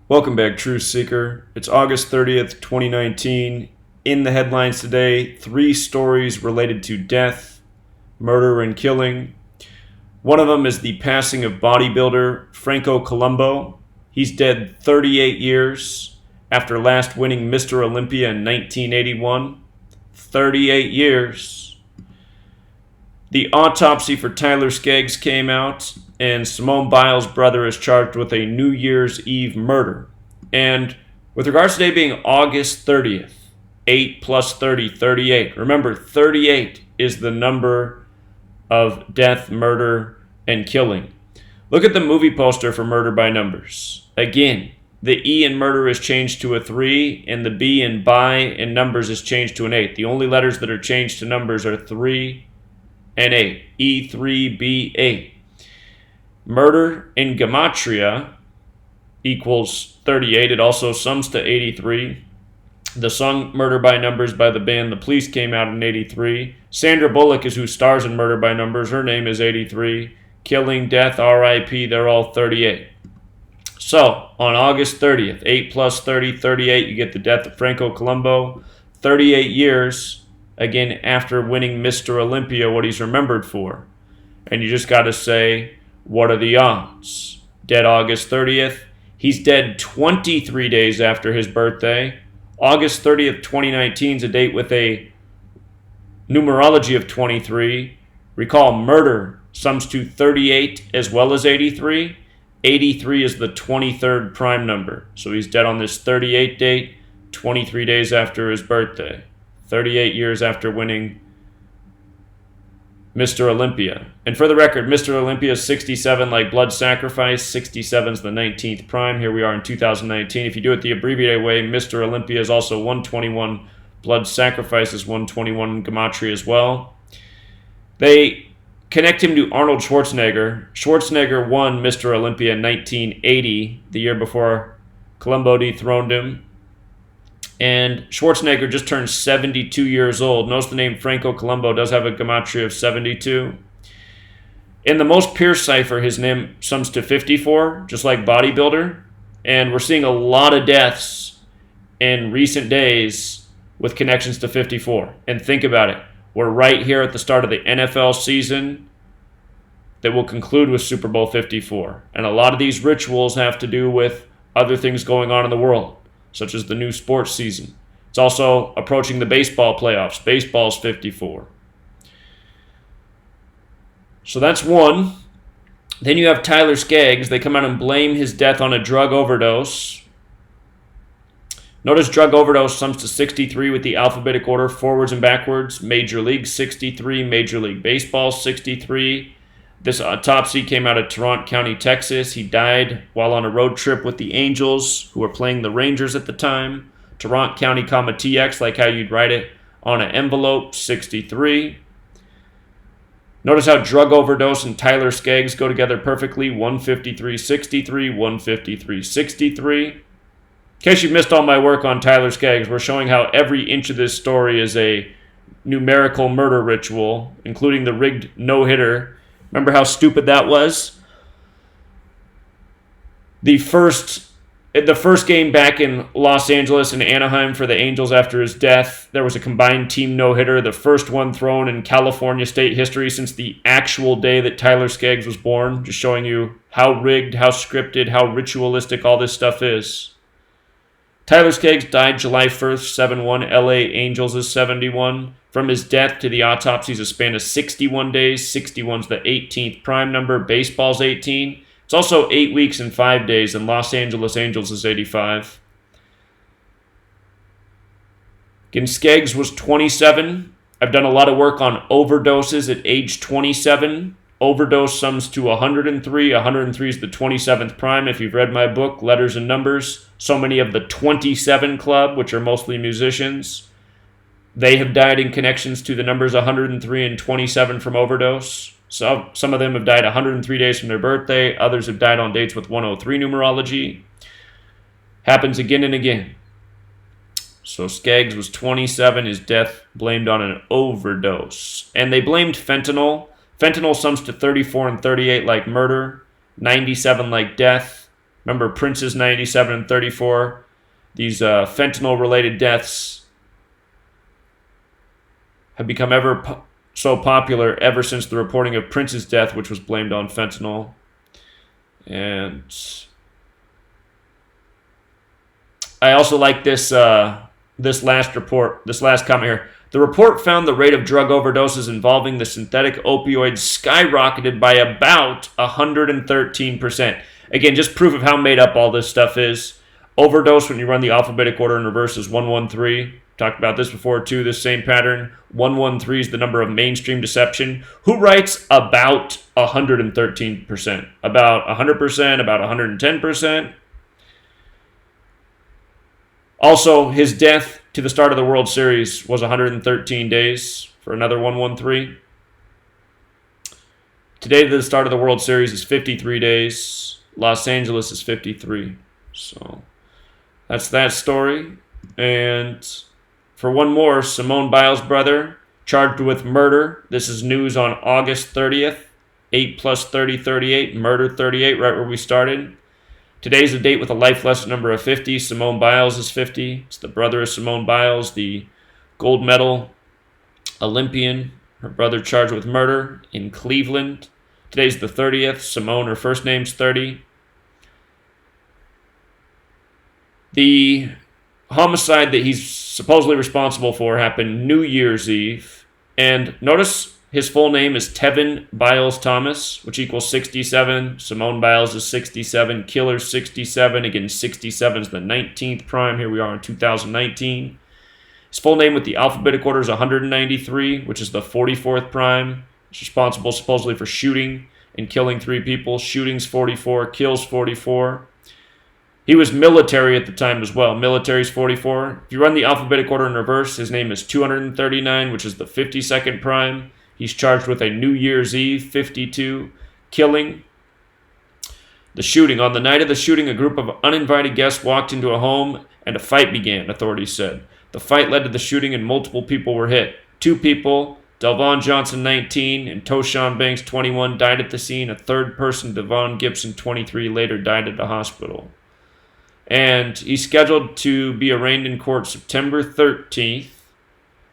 Welcome back, Truth Seeker. It's August 30th, 2019. In the headlines today, 3 stories related to death, murder, and killing. One of them is the passing of bodybuilder Franco Columbu. He's dead 38 years after last winning Mr. Olympia in 1981. 38 years. The autopsy for Tyler Skaggs came out, and Simone Biles' brother is charged with a New Year's Eve murder. And with regards to today being August 30th, 8 plus 30, 38. Remember, 38 is the number of death, murder, and killing. Look at the movie poster for Murder by Numbers. Again, the E in murder is changed to a 3, and the B in by in numbers is changed to an 8. The only letters that are changed to numbers are 3 and 8. E3B8. Murder in Gematria equals 38. It also sums to 83. The song Murder by Numbers by the band The Police came out in 83. Sandra Bullock is who stars in Murder by Numbers. Her name is 83. Killing, death, R.I.P., they're all 38. So, on August 30th, 8 plus 30, 38, you get the death of Franco Columbu. 38 years, again, after winning Mr. Olympia, what he's remembered for. And you just got to say, what are the odds? Dead August 30th. He's dead 23 days after his birthday. August 30th, 2019 is a date with a numerology of 23. Recall, murder sums to 38 as well as 83. 83 is the 23rd prime number. So he's dead on this 38 date, 23 days after his birthday. 38 years after winning Mr. Olympia. And for the record, Mr. Olympia is 67 like blood sacrifice. 67 is the 19th prime. Here we are in 2019. If you do it the abbreviated way, Mr. Olympia is also 121. Blood sacrifice is 121 Gematria as well. They connect him to Arnold Schwarzenegger. Schwarzenegger won Mr. Olympia in 1980, the year before Columbu dethroned him. And Schwarzenegger just turned 72 years old. Notice the name Franco Columbu does have a gematria of 72. In the most Pierce cipher, his name sums to 54, just like bodybuilder. And we're seeing a lot of deaths in recent days with connections to 54. And think about it. We're right here at the start of the NFL season that will conclude with Super Bowl 54. And a lot of these rituals have to do with other things going on in the world, such as the new sports season. It's also approaching the baseball playoffs. Baseball's 54. So that's one. Then you have Tyler Skaggs. They come out and blame his death on a drug overdose. Notice drug overdose sums to 63 with the alphabetic order forwards and backwards. Major League 63, Major League Baseball 63. This autopsy came out of Tarrant County, Texas. He died while on a road trip with the Angels, who were playing the Rangers at the time. Tarrant County, TX, like how you'd write it on an envelope, 63. Notice how drug overdose and Tyler Skaggs go together perfectly, 153-63, 153-63. In case you missed all my work on Tyler Skaggs, we're showing how every inch of this story is a numerical murder ritual, including the rigged no-hitter. Remember how stupid that was? The first game back in Los Angeles and Anaheim for the Angels after his death, there was a combined team no-hitter, the first one thrown in California state history since the actual day that Tyler Skaggs was born. Just showing you how rigged, how scripted, how ritualistic all this stuff is. Tyler Skaggs died July 1st, 7-1. LA Angels is 71. From his death to the autopsy is a span of 61 days. 61's the 18th prime number. Baseball's 18. It's also 8 weeks and 5 days, and Los Angeles Angels is 85. Again, Skaggs was 27. I've done a lot of work on overdoses at age 27. Overdose sums to 103. 103 is the 27th prime. If you've read my book, Letters and Numbers, so many of the 27 Club, which are mostly musicians, they have died in connections to the numbers 103 and 27 from overdose. So some of them have died 103 days from their birthday. Others have died on dates with 103 numerology. Happens again and again. So Skaggs was 27. His death blamed on an overdose. And they blamed fentanyl. Fentanyl sums to 34 and 38 like murder, 97 like death. Remember, Prince's 97 and 34. These fentanyl-related deaths have become so popular ever since the reporting of Prince's death, which was blamed on fentanyl. And I also like this last report, this last comment here. The report found the rate of drug overdoses involving the synthetic opioids skyrocketed by about 113%. Again, just proof of how made up all this stuff is. Overdose, when you run the alphabetic order in reverse, is 113. Talked about this before too, this same pattern. 113 is the number of mainstream deception. Who writes about 113%? About 100%? About 110%? Also, his death to the start of the World Series was 113 days for another 113. Today to the start of the World Series is 53 days. Los Angeles is 53. So that's that story. And for one more, Simone Biles' brother charged with murder. This is news on August 30th. 8 plus 30, 38. Murder 38, right where we started. Today's a date with a life lesson number of 50. Simone Biles is 50. It's the brother of Simone Biles, the gold medal Olympian. Her brother charged with murder in Cleveland. Today's the 30th. Simone, her first name's 30. The homicide that he's supposedly responsible for happened New Year's Eve. And notice his full name is Tevin Biles Thomas, which equals 67. Simone Biles is 67. Killer's 67. Again, 67 is the 19th prime. Here we are in 2019. His full name with the alphabetic order is 193, which is the 44th prime. He's responsible supposedly for shooting and killing 3 people. Shootings 44, kills 44. He was military at the time as well. Military's 44. If you run the alphabetic order in reverse, his name is 239, which is the 52nd prime. He's charged with a New Year's Eve, 52, killing. The shooting. On the night of the shooting, a group of uninvited guests walked into a home and a fight began, authorities said. The fight led to the shooting and multiple people were hit. 2 people, Delvon Johnson, 19, and Toshawn Banks, 21, died at the scene. A third person, Devon Gibson, 23, later died at the hospital. And he's scheduled to be arraigned in court September 13th.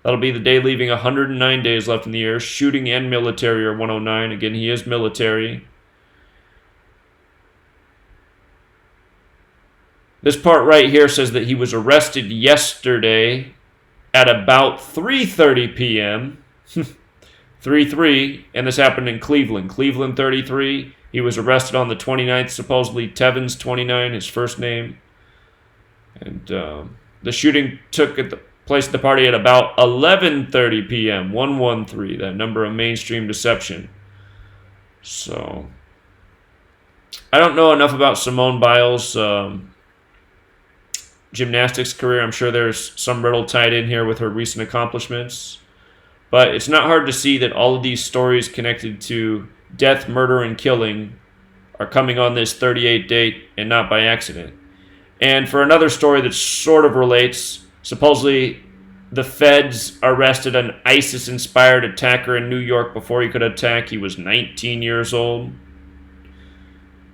That'll be the day leaving 109 days left in the year. Shooting and military are 109. Again, he is military. This part right here says that he was arrested yesterday at about 3:30 p.m. 3-3, and this happened in Cleveland. Cleveland 33. He was arrested on the 29th, supposedly Tevin's 29, his first name. And the shooting took place at the party at about 11:30 p.m. 113, that number of mainstream deception. So, I don't know enough about Simone Biles' gymnastics career. I'm sure there's some riddle tied in here with her recent accomplishments. But it's not hard to see that all of these stories connected to death, murder, and killing are coming on this 38 date and not by accident. And for another story that sort of relates, supposedly the feds arrested an ISIS-inspired attacker in New York before he could attack. He was 19 years old.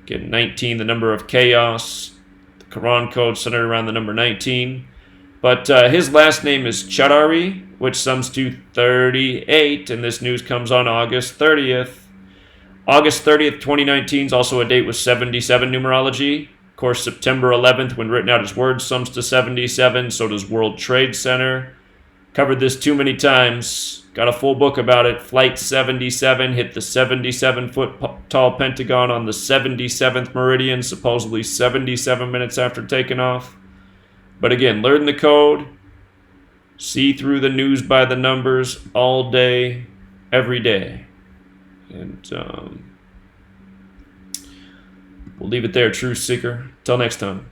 Again, 19, the number of chaos. The Quran code centered around the number 19. But his last name is Chadari, which sums to 38, and this news comes on August 30th. August 30th, 2019 is also a date with 77 numerology. Of course, September 11th, when written out as words, sums to 77. So does World Trade Center. Covered this too many times. Got a full book about it. Flight 77 hit the 77-foot-tall Pentagon on the 77th meridian, supposedly 77 minutes after taking off. But again, learn the code. See through the news by the numbers all day, every day. And we'll leave it there, Truth Seeker. Till next time.